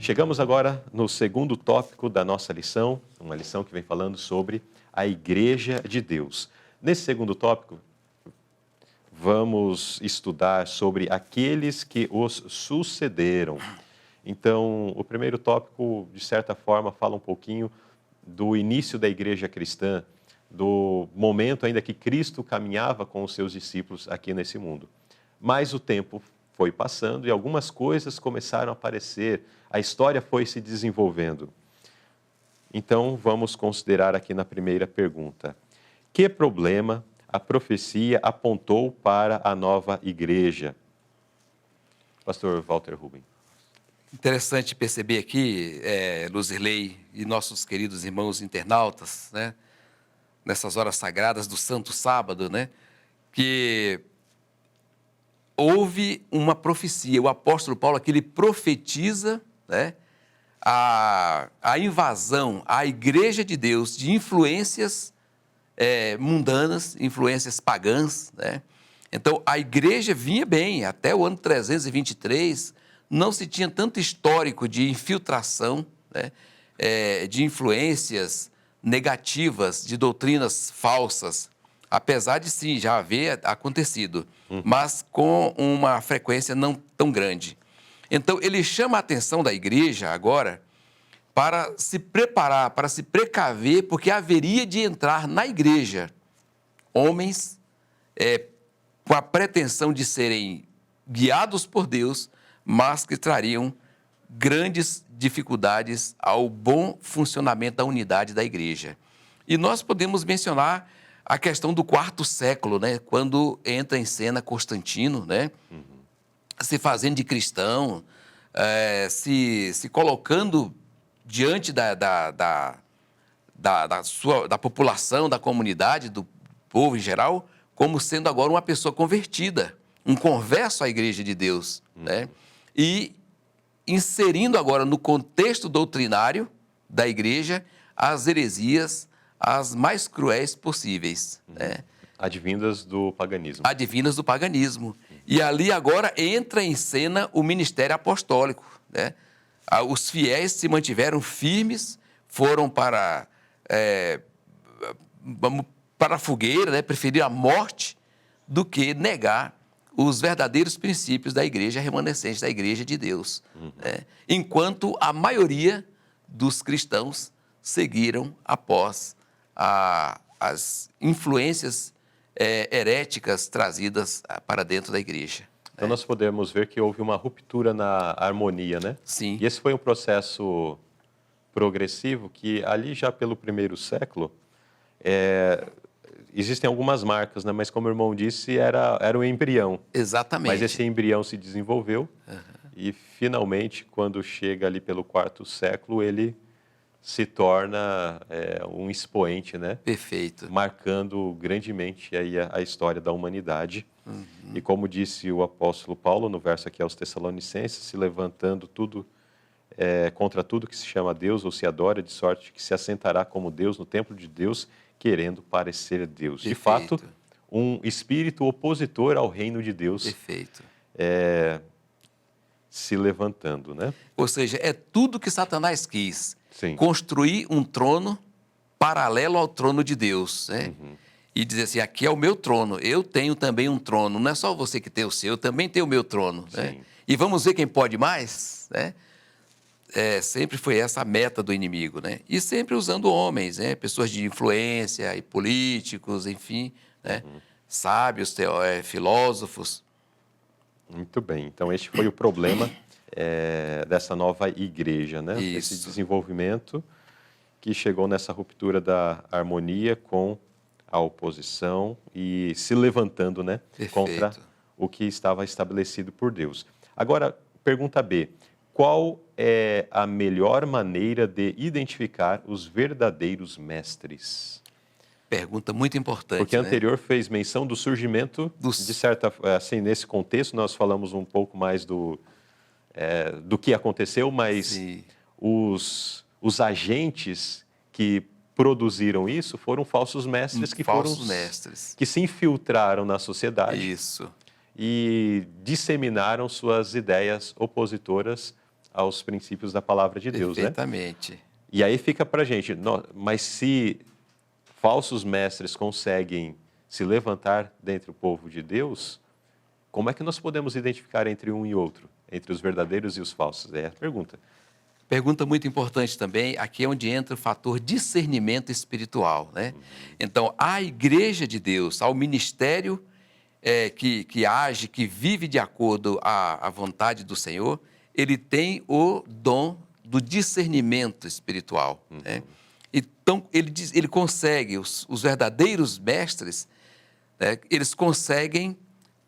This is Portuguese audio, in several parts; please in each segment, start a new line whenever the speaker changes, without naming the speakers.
Chegamos agora no segundo tópico da nossa lição, uma lição que vem falando sobre a Igreja de Deus. Nesse segundo tópico, vamos estudar sobre aqueles que os sucederam. Então, o primeiro tópico, de certa forma, fala um pouquinho do início da igreja cristã, do momento ainda que Cristo caminhava com os seus discípulos aqui nesse mundo. Mas o tempo foi passando e algumas coisas começaram a aparecer, a história foi se desenvolvendo. Então, vamos considerar aqui na primeira pergunta: que problema a profecia apontou para a nova igreja? Pastor Walter Rubem.
Interessante perceber aqui, Luzirley e nossos queridos irmãos internautas, né, nessas horas sagradas do Santo Sábado, né, que houve uma profecia. O apóstolo Paulo aqui, ele profetiza, né, a invasão à igreja de Deus de influências mundanas, influências pagãs, né? Então, a igreja vinha bem, até o ano 323, não se tinha tanto histórico de infiltração, né, de influências negativas, de doutrinas falsas, apesar de sim já haver acontecido, mas com uma frequência não tão grande. Então, ele chama a atenção da igreja agora para se preparar, para se precaver, porque haveria de entrar na igreja homens com a pretensão de serem guiados por Deus, mas que trariam grandes dificuldades ao bom funcionamento da unidade da igreja. E nós podemos mencionar a questão do quarto século, né, quando entra em cena Constantino, né, se fazendo de cristão, se colocando diante da população, da comunidade, do povo em geral, como sendo agora uma pessoa convertida, um converso à igreja de Deus, né? E inserindo agora no contexto doutrinário da igreja as heresias as mais cruéis possíveis, né?
Advindas do paganismo.
Advindas do paganismo. E ali agora entra em cena o ministério apostólico, né? Os fiéis se mantiveram firmes, foram para a fogueira, né? Preferiram a morte do que negar os verdadeiros princípios da igreja remanescente, da igreja de Deus. Né? Enquanto a maioria dos cristãos seguiram após as influências heréticas trazidas para dentro da igreja.
Então, nós podemos ver que houve uma ruptura na harmonia, né?
Sim.
E esse foi um processo progressivo que, ali já pelo primeiro século, existem algumas marcas, né? Mas, como o irmão disse, era um embrião.
Exatamente.
Mas esse embrião se desenvolveu e, finalmente, quando chega ali pelo quarto século, ele se torna um expoente, né?
Perfeito.
Marcando grandemente aí a história da humanidade. E como disse o apóstolo Paulo no verso aqui aos Tessalonicenses, se levantando contra tudo que se chama Deus ou se adora, de sorte que se assentará como Deus no templo de Deus, querendo parecer Deus.
Perfeito.
De fato, um espírito opositor ao reino de Deus.
Perfeito.
Se levantando, né?
Ou seja, é tudo que Satanás quis.
Sim.
Construir um trono paralelo ao trono de Deus, né? E dizer assim, aqui é o meu trono, eu tenho também um trono, não é só você que tem o seu, eu também tenho o meu trono, né? E vamos ver quem pode mais, né? Sempre foi essa a meta do inimigo, né? E sempre usando homens, né? Pessoas de influência e políticos, enfim, né? Sábios, filósofos.
Muito bem, então este foi o problema dessa nova igreja, né?
Isso.
Esse desenvolvimento que chegou nessa ruptura da harmonia com a oposição e se levantando, né?
Perfeito.
Contra o que estava estabelecido por Deus. Agora, pergunta B: qual é a melhor maneira de identificar os verdadeiros mestres?
Pergunta muito importante,
Porque a
né?
anterior fez menção do surgimento, de certa, assim, nesse contexto nós falamos um pouco mais do que aconteceu, mas
Sim.
os agentes que produziram isso foram falsos mestres que se infiltraram na sociedade.
Isso.
E disseminaram suas ideias opositoras aos princípios da palavra de Deus, né?
Perfeitamente.
E aí fica para a gente, mas se falsos mestres conseguem se levantar dentre o povo de Deus, como é que nós podemos identificar entre um e outro, entre os verdadeiros e os falsos? É a pergunta.
Pergunta muito importante também, aqui é onde entra o fator discernimento espiritual, né? Então, a igreja de Deus, ao ministério que age, que vive de acordo à vontade do Senhor, ele tem o dom do discernimento espiritual, né? Então, ele consegue, os verdadeiros mestres, né, eles conseguem,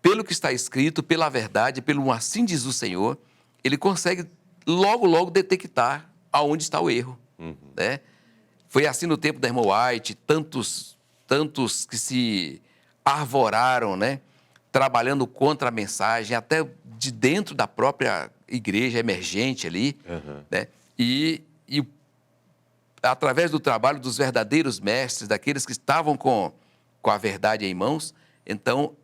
pelo que está escrito, pela verdade, pelo assim diz o Senhor, ele consegue logo detectar aonde está o erro, né? Foi assim no tempo da irmã White, tantos que se arvoraram, né? Trabalhando contra a mensagem, até de dentro da própria igreja emergente ali, né? E através do trabalho dos verdadeiros mestres, daqueles que estavam com a verdade em mãos, então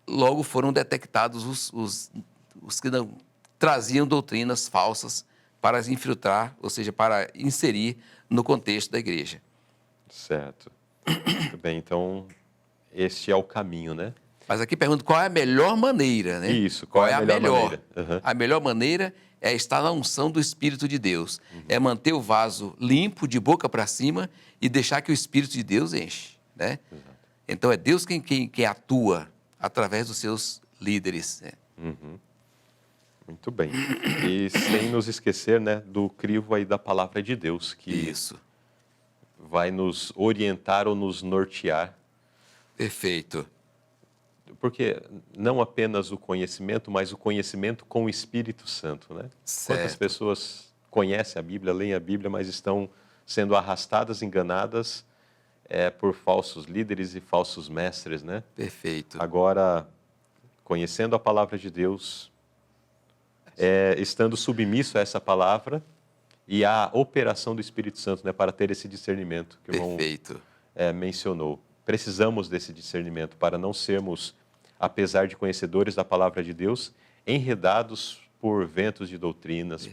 logo foram detectados os que não traziam doutrinas falsas para infiltrar, ou seja, para inserir no contexto da igreja.
Certo. Muito bem, então este é o caminho, né?
Mas aqui pergunto qual é a melhor maneira, né?
Isso, qual é a melhor maneira?
A melhor maneira é estar na unção do Espírito de Deus. É manter o vaso limpo, de boca para cima, e deixar que o Espírito de Deus enche, né? Então é Deus quem atua através dos seus líderes, né?
Muito bem. E sem nos esquecer, né, do crivo aí da palavra de Deus, que
Isso.
vai nos orientar ou nos nortear.
Perfeito.
Porque não apenas o conhecimento, mas o conhecimento com o Espírito Santo, né?
Certo.
Quantas pessoas conhecem a Bíblia, leem a Bíblia, mas estão sendo arrastadas, enganadas por falsos líderes e falsos mestres, né?
Perfeito.
Agora, conhecendo a palavra de Deus, estando submisso a essa palavra e à operação do Espírito Santo, né, para ter esse discernimento que o irmão
Perfeito.
mencionou. Precisamos desse discernimento para não sermos, apesar de conhecedores da palavra de Deus, enredados por ventos de doutrinas,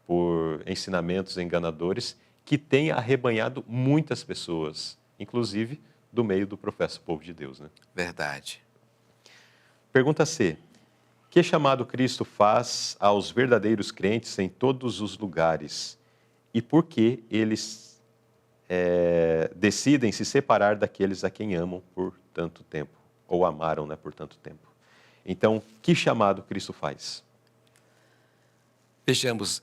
por ensinamentos enganadores que têm arrebanhado muitas pessoas, inclusive do meio do professo povo de Deus, né?
Verdade.
Pergunta C. Que chamado Cristo faz aos verdadeiros crentes em todos os lugares? E por que eles decidem se separar daqueles a quem amam por tanto tempo? Ou amaram, né, por tanto tempo? Então, que chamado Cristo faz?
Vejamos,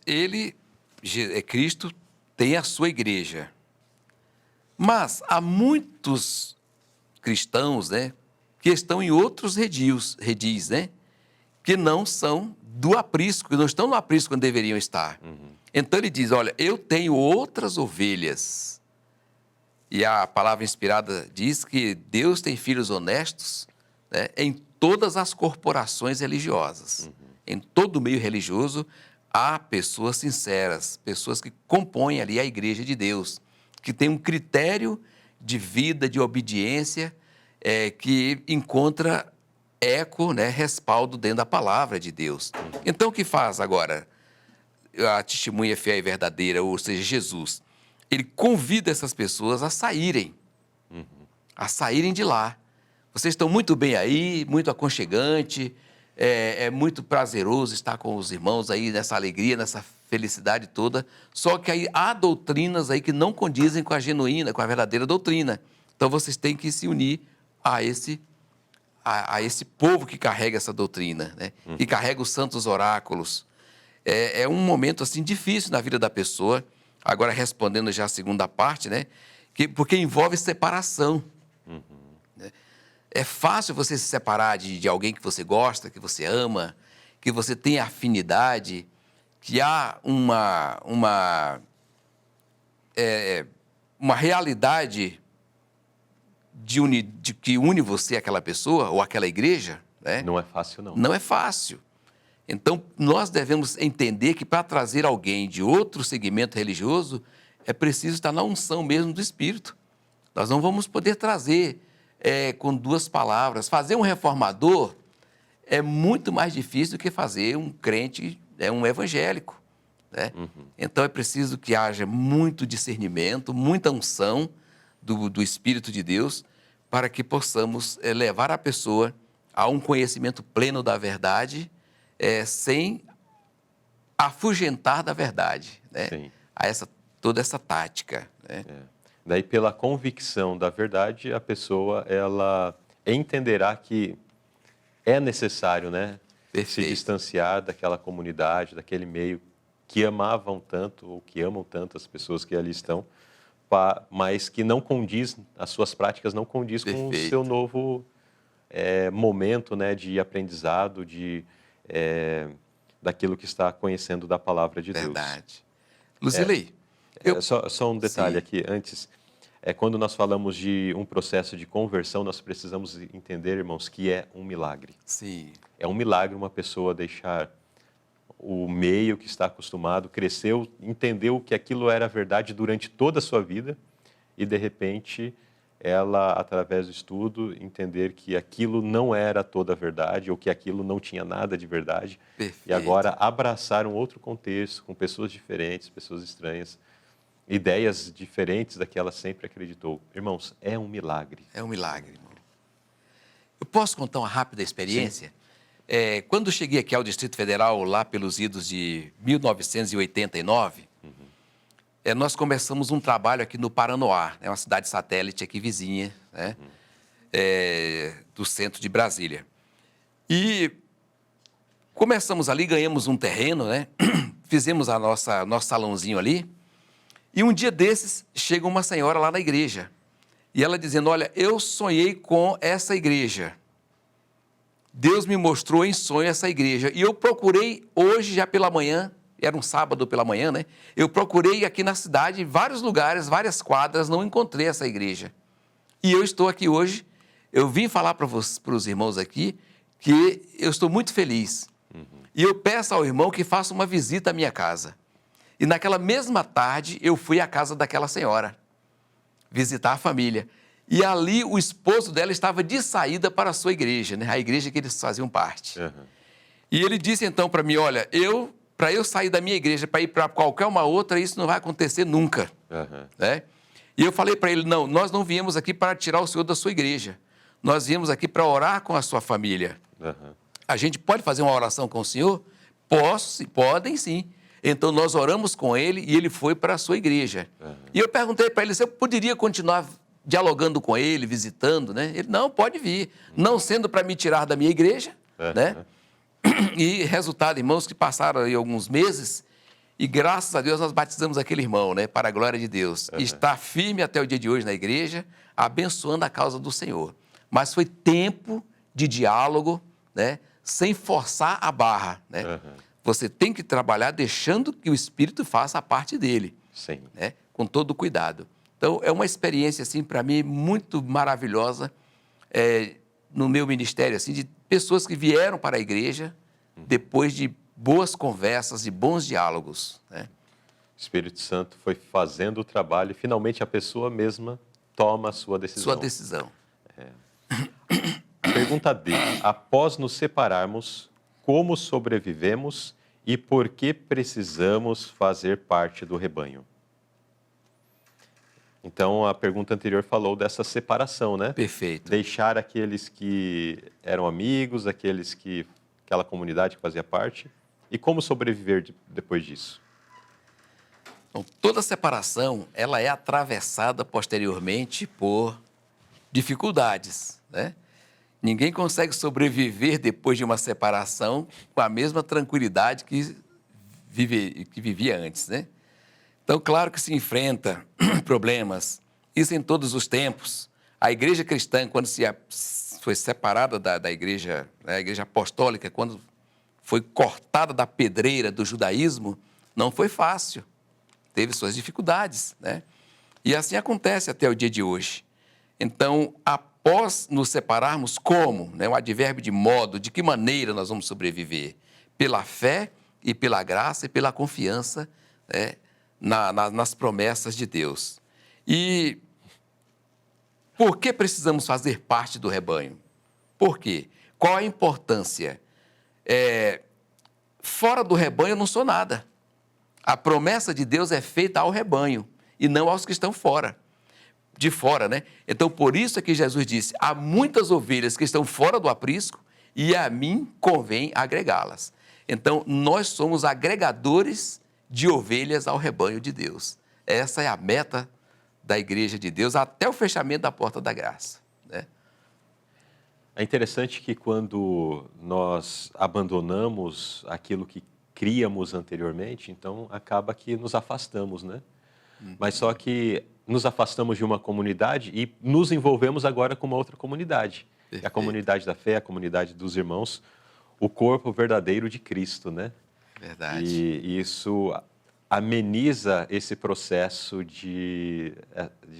Cristo, tem a sua igreja. Mas há muitos cristãos, né, que estão em outros redis, né, que não são do aprisco, que não estão no aprisco quando deveriam estar. Então ele diz, olha, eu tenho outras ovelhas. E a palavra inspirada diz que Deus tem filhos honestos, né, em todas as corporações religiosas. Em todo o meio religioso há pessoas sinceras, pessoas que compõem ali a igreja de Deus, que tem um critério de vida, de obediência, que encontra eco, né, respaldo dentro da palavra de Deus. Então, o que faz agora a testemunha fiel e verdadeira, ou seja, Jesus? Ele convida essas pessoas a saírem de lá. Vocês estão muito bem aí, muito aconchegante, é muito prazeroso estar com os irmãos aí nessa alegria, nessa felicidade toda, só que aí há doutrinas aí que não condizem com a genuína, com a verdadeira doutrina. Então, vocês têm que se unir a esse povo que carrega essa doutrina, né? Que carrega os santos oráculos. É um momento assim difícil na vida da pessoa. Agora, respondendo já a segunda parte, né? Porque envolve separação. Né? É fácil você se separar de alguém que você gosta, que você ama, que você tem afinidade, que há uma realidade de que une você àquela pessoa ou àquela igreja, né?
Não é fácil, não.
Não é fácil. Então, nós devemos entender que para trazer alguém de outro segmento religioso, é preciso estar na unção mesmo do Espírito. Nós não vamos poder trazer com duas palavras. Fazer um reformador é muito mais difícil do que fazer um crente, um evangélico. né? Então é preciso que haja muito discernimento, muita unção do Espírito de Deus para que possamos levar a pessoa a um conhecimento pleno da verdade, sem afugentar da verdade, né?
Sim.
A toda essa tática, né?
Daí, pela convicção da verdade, a pessoa ela entenderá que é necessário, né, se
Perfeito.
distanciar daquela comunidade, daquele meio que amavam tanto ou que amam tanto as pessoas que ali estão, mas que não condiz, as suas práticas não condiz com o
Perfeito.
seu novo momento, né, de aprendizado, daquilo que está conhecendo da palavra de Deus.
Verdade. Luzilei,
Só um detalhe
Sim.
aqui antes. Quando nós falamos de um processo de conversão, nós precisamos entender, irmãos, que é um milagre.
Sim,
É um milagre uma pessoa deixar o meio que está acostumado, cresceu, entendeu que aquilo era verdade durante toda a sua vida e, de repente, ela, através do estudo, entender que aquilo não era toda a verdade ou que aquilo não tinha nada de verdade.
perfeito.
E agora abraçar um outro contexto, com pessoas diferentes, pessoas estranhas, ideias diferentes da que ela sempre acreditou. Irmãos, é um milagre.
É um milagre, irmão. Eu posso contar uma rápida experiência? Quando eu cheguei aqui ao Distrito Federal, lá pelos idos de 1989, nós começamos um trabalho aqui no Paranoá, uma cidade satélite aqui vizinha, né? Do centro de Brasília. E começamos ali, ganhamos um terreno, né? Fizemos nosso salãozinho ali. E um dia desses, chega uma senhora lá na igreja. E ela dizendo, olha, eu sonhei com essa igreja. Deus me mostrou em sonho essa igreja. E eu procurei hoje, já pela manhã, era um sábado pela manhã, né? Eu procurei aqui na cidade, em vários lugares, várias quadras, não encontrei essa igreja. E eu estou aqui hoje, eu vim falar para os irmãos aqui que eu estou muito feliz. E eu peço ao irmão que faça uma visita à minha casa. E naquela mesma tarde, eu fui à casa daquela senhora, visitar a família. E ali o esposo dela estava de saída para a sua igreja, né? A igreja que eles faziam parte. E ele disse então para mim, olha, para eu sair da minha igreja para ir para qualquer uma outra, isso não vai acontecer nunca. Né? E eu falei para ele, não, nós não viemos aqui para tirar o senhor da sua igreja. Nós viemos aqui para orar com a sua família. A gente pode fazer uma oração com o senhor? Podem sim. Então, nós oramos com ele e ele foi para a sua igreja. E eu perguntei para ele se eu poderia continuar dialogando com ele, visitando, né? Ele, não, pode vir. Não sendo para me tirar da minha igreja, né? E resultado, irmãos, que passaram aí alguns meses e graças a Deus nós batizamos aquele irmão, né? Para a glória de Deus. E está firme até o dia de hoje na igreja, abençoando a causa do Senhor. Mas foi tempo de diálogo, né? Sem forçar a barra, né? Você tem que trabalhar deixando que o Espírito faça a parte dele.
Sim.
Né? Com todo o cuidado. Então, é uma experiência, assim, para mim, muito maravilhosa no meu ministério, assim, de pessoas que vieram para a igreja depois de boas conversas e bons diálogos. Né?
O Espírito Santo foi fazendo o trabalho e, finalmente, a pessoa mesma toma a sua decisão.
Sua decisão.
Pergunta D. Após nos separarmos, como sobrevivemos e por que precisamos fazer parte do rebanho? Então, a pergunta anterior falou dessa separação, né?
Perfeito.
Deixar aqueles que eram amigos, aquela comunidade que fazia parte, e como sobreviver depois disso?
Então, toda separação, ela é atravessada posteriormente por dificuldades, né? Ninguém consegue sobreviver depois de uma separação com a mesma tranquilidade que vivia antes, né? Então, claro que se enfrenta problemas, isso em todos os tempos. A igreja cristã, quando foi separada da igreja, né, a igreja apostólica, quando foi cortada da pedreira do judaísmo, não foi fácil. Teve suas dificuldades, né? E assim acontece até o dia de hoje. Então, após nos separarmos, como? Né? O advérbio de modo, de que maneira nós vamos sobreviver? Pela fé e pela graça e pela confiança, né? Nas promessas de Deus. E por que precisamos fazer parte do rebanho? Por quê? Qual a importância? Fora do rebanho eu não sou nada. A promessa de Deus é feita ao rebanho e não aos que estão fora. De fora, né? Então, por isso é que Jesus disse, há muitas ovelhas que estão fora do aprisco e a mim convém agregá-las. Então, nós somos agregadores de ovelhas ao rebanho de Deus. Essa é a meta da igreja de Deus até o fechamento da porta da graça, né?
É interessante que quando nós abandonamos aquilo que criamos anteriormente, então acaba que nos afastamos, né? Mas só que nos afastamos de uma comunidade e nos envolvemos agora com uma outra comunidade. É a comunidade da fé, a comunidade dos irmãos, o corpo verdadeiro de Cristo, né?
Verdade.
E isso ameniza esse processo de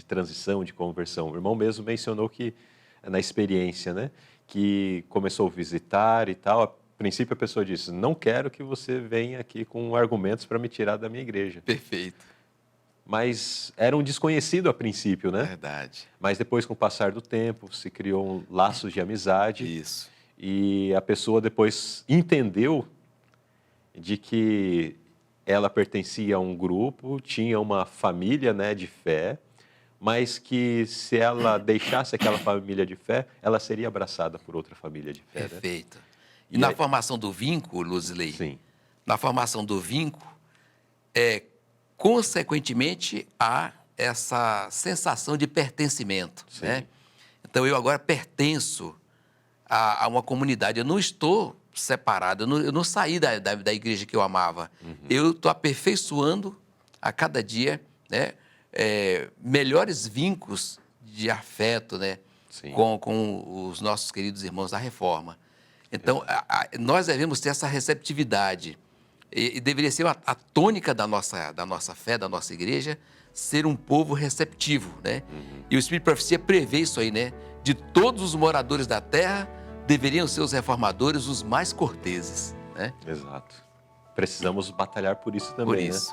transição, de conversão. O irmão mesmo mencionou que, na experiência, né, que começou a visitar e tal, a princípio a pessoa disse, não quero que você venha aqui com argumentos para me tirar da minha igreja.
Perfeito.
Mas era um desconhecido a princípio, né?
Verdade.
Mas depois, com o passar do tempo, se criou laços de amizade.
Isso.
E a pessoa depois entendeu de que ela pertencia a um grupo, tinha uma família, né, de fé, mas que se ela deixasse aquela família de fé, ela seria abraçada por outra família de fé.
Perfeito.
Né?
E na formação do vínculo, Luzilei,
Sim.
na formação do vínculo, consequentemente, há essa sensação de pertencimento,
Sim.
né? Então, eu agora pertenço a uma comunidade, eu não estou separado, eu não saí da igreja que eu amava. Eu estou aperfeiçoando a cada dia, né, melhores vínculos de afeto, né,
Sim.
com os nossos queridos irmãos da Reforma. Então, nós devemos ter essa receptividade. E deveria ser a tônica da nossa fé, da nossa igreja, ser um povo receptivo, né? E o Espírito de Profecia prevê isso aí, né? De todos os moradores da terra, deveriam ser os reformadores os mais corteses, né?
Exato. Precisamos batalhar por isso também,
Por
né?
isso.